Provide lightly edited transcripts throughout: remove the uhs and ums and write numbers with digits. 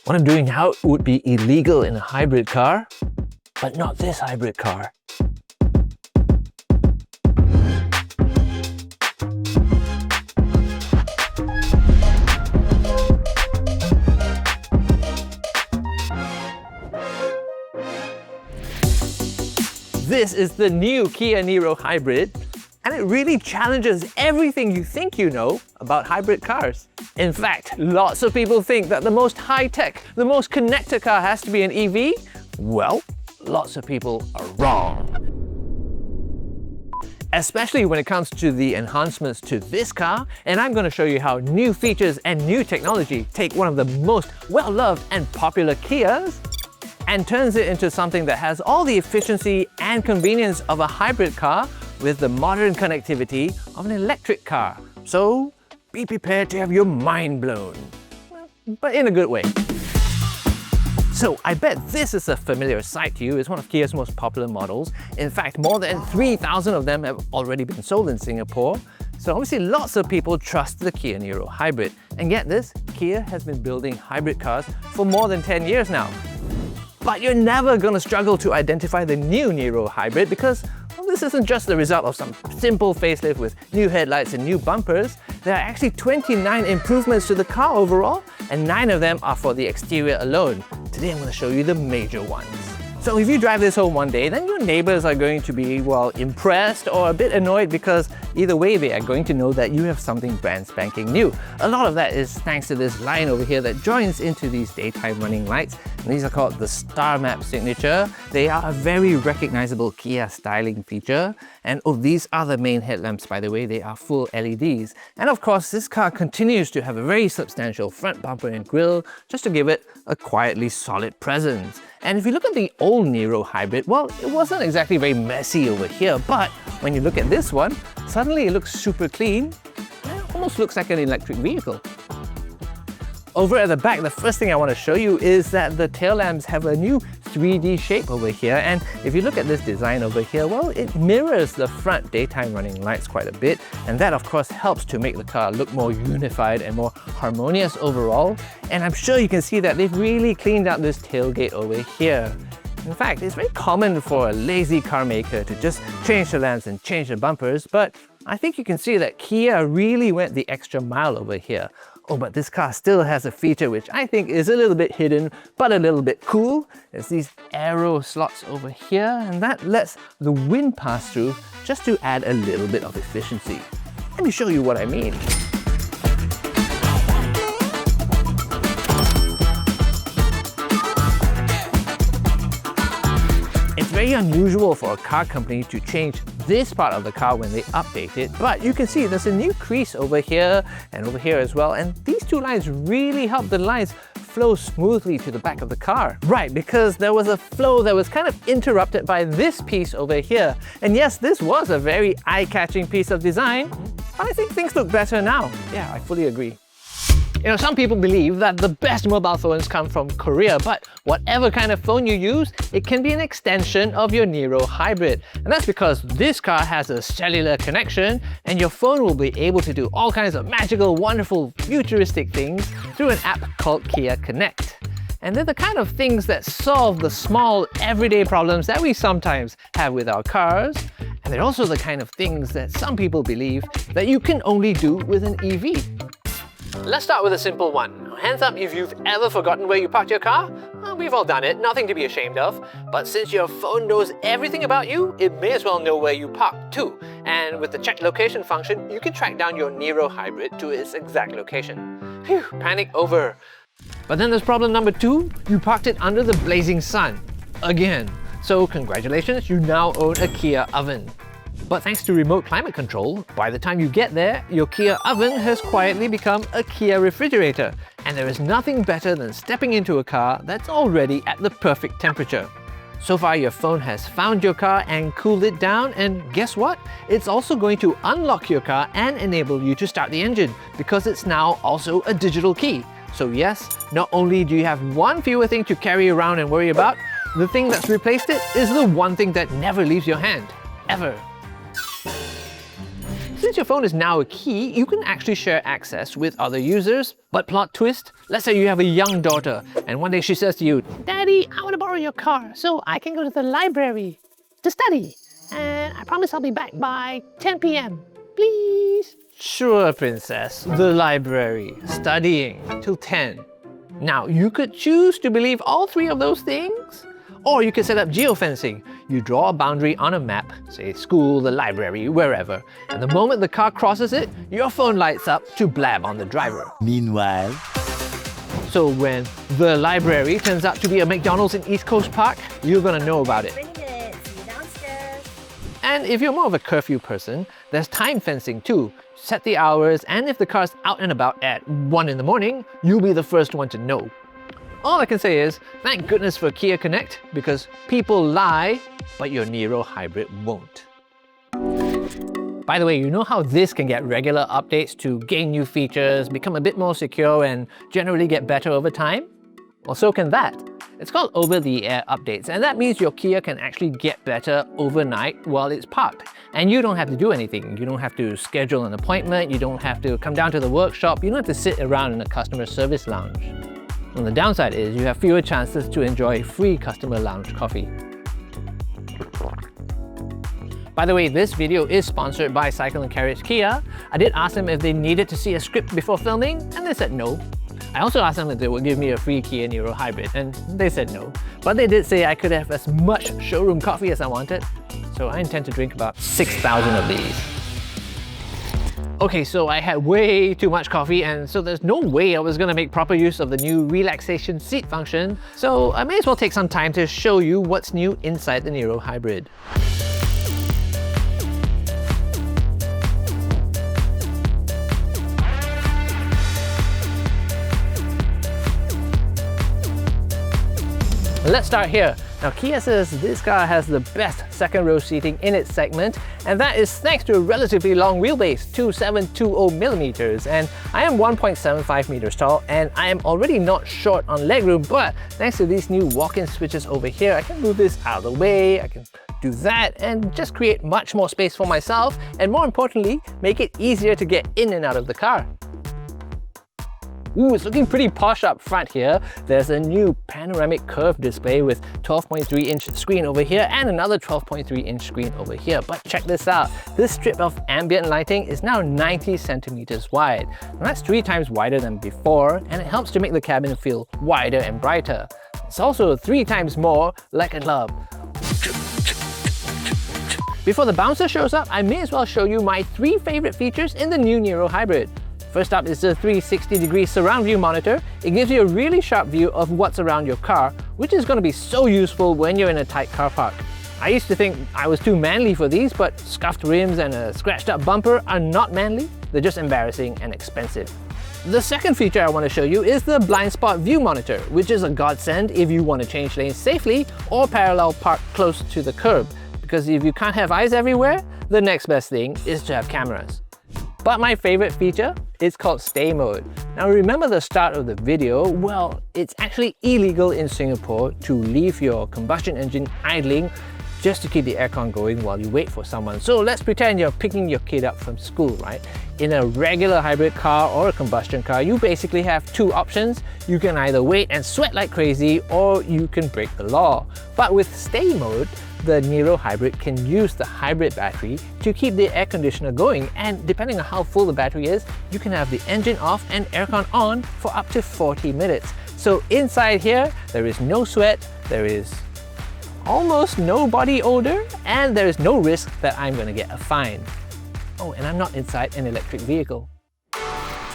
What I'm doing now would be illegal in a hybrid car, but not this hybrid car. This is the new Kia Niro Hybrid, and it really challenges everything you think you know about hybrid cars. In fact, lots of people think that the most high-tech, the most connected car has to be an EV. Well, lots of people are wrong. Especially when it comes to the enhancements to this car, and I'm going to show you how new features and new technology take one of the most well-loved and popular Kias and turns it into something that has all the efficiency and convenience of a hybrid car with the modern connectivity of an electric car. So be prepared to have your mind blown, but in a good way. So I bet this is a familiar sight to you. It's one of Kia's most popular models. In fact, more than 3,000 of them have already been sold in Singapore. So obviously lots of people trust the Kia Niro Hybrid. And get this, Kia has been building hybrid cars for more than 10 years now. But you're never going to struggle to identify the new Niro Hybrid because this isn't just the result of some simple facelift with new headlights and new bumpers. There are actually 29 improvements to the car overall, and 9 of them are for the exterior alone. Today I'm going to show you the major ones. So if you drive this home one day, then your neighbors are going to be, well, impressed or a bit annoyed because either way they are going to know that you have something brand spanking new. A lot of that is thanks to this line over here that joins into these daytime running lights. And these are called the Star Map Signature. They are a very recognizable Kia styling feature. And oh, these are the main headlamps, by the way. They are full LEDs. And of course, this car continues to have a very substantial front bumper and grille just to give it a quietly solid presence. And if you look at the old Niro Hybrid, well, it wasn't exactly very messy over here, but when you look at this one, suddenly it looks super clean. It almost looks like an electric vehicle. Over at the back, the first thing I want to show you is that the tail lamps have a new 3D shape over here, and if you look at this design over here, well, it mirrors the front daytime running lights quite a bit, and that of course helps to make the car look more unified and more harmonious overall. And I'm sure you can see that they've really cleaned out this tailgate over here. In fact, it's very common for a lazy car maker to just change the lamps and change the bumpers, but I think you can see that Kia really went the extra mile over here. Oh, but this car still has a feature which I think is a little bit hidden, but a little bit cool. There's these aero slots over here, and that lets the wind pass through just to add a little bit of efficiency. Let me show you what I mean. It's very unusual for a car company to change this part of the car when they update it, but you can see there's a new crease over here and over here as well, and these two lines really help the lines flow smoothly to the back of the car. Right, because there was a flow that was kind of interrupted by this piece over here. And yes, this was a very eye-catching piece of design, but I think things look better now. Yeah, I fully agree. You know, some people believe that the best mobile phones come from Korea, but whatever kind of phone you use, it can be an extension of your Niro Hybrid. And that's because this car has a cellular connection, and your phone will be able to do all kinds of magical, wonderful, futuristic things through an app called Kia Connect. And they're the kind of things that solve the small, everyday problems that we sometimes have with our cars. And they're also the kind of things that some people believe that you can only do with an EV. Let's start with a simple one. Hands up if you've ever forgotten where you parked your car. Well, we've all done it, nothing to be ashamed of. But since your phone knows everything about you, it may as well know where you parked too. And with the check location function, you can track down your Niro Hybrid to its exact location. Phew, panic over. But then there's problem number 2. You parked it under the blazing sun. Again. So congratulations, you now own a Kia oven. But thanks to remote climate control, by the time you get there, your Kia oven has quietly become a Kia refrigerator. And there is nothing better than stepping into a car that's already at the perfect temperature. So far, your phone has found your car and cooled it down, and guess what? It's also going to unlock your car and enable you to start the engine, because it's now also a digital key. So yes, not only do you have one fewer thing to carry around and worry about, the thing that's replaced it is the one thing that never leaves your hand. Ever. since your phone is now a key, you can actually share access with other users. But plot twist, let's say you have a young daughter and one day she says to you, "Daddy, I want to borrow your car so I can go to the library to study. And I promise I'll be back by 10 p.m. Please." Sure, princess, the library, studying till 10. Now, you could choose to believe all three of those things, or you could set up geo-fencing. You draw a boundary on a map, say school, the library, wherever, and the moment the car crosses it, your phone lights up to blab on the driver. Meanwhile, so when the library turns out to be a McDonald's in East Coast Park, you're gonna know about it. And if you're more of a curfew person, there's time fencing too. Set the hours, and if the car's out and about at 1 in the morning, you'll be the first one to know. All I can say is, thank goodness for Kia Connect, because people lie, but your Niro Hybrid won't. By the way, you know how this can get regular updates to gain new features, become a bit more secure, and generally get better over time? Well, so can that. It's called over-the-air updates, and that means your Kia can actually get better overnight while it's parked. And you don't have to do anything. You don't have to schedule an appointment, you don't have to come down to the workshop, you don't have to sit around in a customer service lounge. And the downside is you have fewer chances to enjoy free customer lounge coffee. By the way, this video is sponsored by Cycle and Carriage Kia. I did ask them if they needed to see a script before filming, and they said no. I also asked them if they would give me a free Kia Niro Hybrid, and they said no. But they did say I could have as much showroom coffee as I wanted, so I intend to drink about 6,000 of these. Okay, so I had way too much coffee, and so there's no way I was gonna make proper use of the new relaxation seat function, so I may as well take some time to show you what's new inside the Niro Hybrid. Let's start here. Now, Kia says this car has the best second row seating in its segment, and that is thanks to a relatively long wheelbase, 2720mm, and I am 1.75 meters tall, and I am already not short on legroom, but thanks to these new walk-in switches over here, I can move this out of the way, I can do that, and just create much more space for myself, and more importantly, make it easier to get in and out of the car. Ooh, it's looking pretty posh up front here. There's a new panoramic curved display with 12.3-inch screen over here and another 12.3-inch screen over here. But check this out. This strip of ambient lighting is now 90 centimeters wide. And that's 3 times wider than before, and it helps to make the cabin feel wider and brighter. It's also 3 times more like a glove. Before the bouncer shows up, I may as well show you my 3 favorite features in the new Niro Hybrid. First up is the 360-degree surround view monitor. It gives you a really sharp view of what's around your car, which is going to be so useful when you're in a tight car park. I used to think I was too manly for these, but scuffed rims and a scratched up bumper are not manly, they're just embarrassing and expensive. The second feature I want to show you is the blind spot view monitor, which is a godsend if you want to change lanes safely or parallel park close to the curb. Because if you can't have eyes everywhere, the next best thing is to have cameras. But my favorite feature is called stay mode. Now remember the start of the video? Well, it's actually illegal in Singapore to leave your combustion engine idling just to keep the aircon going while you wait for someone. So let's pretend you're picking your kid up from school, right? In a regular hybrid car or a combustion car, you basically have 2 options. You can either wait and sweat like crazy, or you can break the law. But with stay mode, the Niro Hybrid can use the hybrid battery to keep the air conditioner going, and depending on how full the battery is, you can have the engine off and aircon on for up to 40 minutes. So inside here, there is no sweat, there is almost no body odor, and there is no risk that I'm going to get a fine. Oh, and I'm not inside an electric vehicle.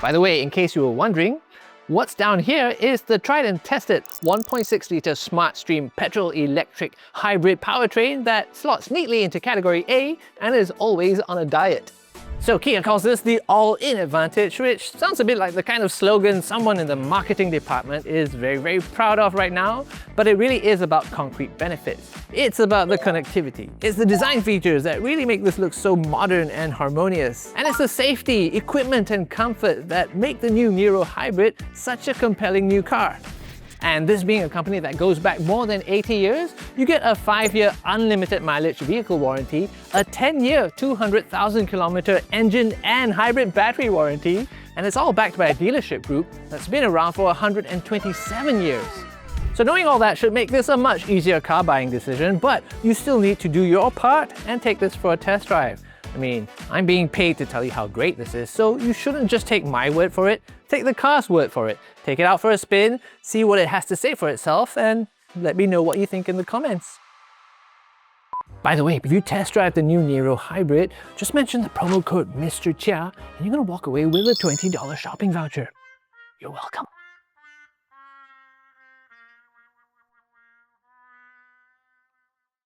By the way, in case you were wondering, what's down here is the tried and tested 1.6-litre SmartStream petrol-electric hybrid powertrain that slots neatly into category A and is always on a diet. So Kia calls this the all-in advantage, which sounds a bit like the kind of slogan someone in the marketing department is very proud of right now, but it really is about concrete benefits. It's about the connectivity. It's the design features that really make this look so modern and harmonious. And it's the safety, equipment and comfort that make the new Niro Hybrid such a compelling new car. And this being a company that goes back more than 80 years, you get a 5-year unlimited mileage vehicle warranty, a 10-year 200,000-kilometer engine and hybrid battery warranty, and it's all backed by a dealership group that's been around for 127 years. So knowing all that should make this a much easier car buying decision, but you still need to do your part and take this for a test drive. I mean, I'm being paid to tell you how great this is, so you shouldn't just take my word for it, take the car's word for it. Take it out for a spin, see what it has to say for itself, and let me know what you think in the comments. By the way, if you test drive the new Niro Hybrid, just mention the promo code MrChia and you're gonna walk away with a $20 shopping voucher. You're welcome.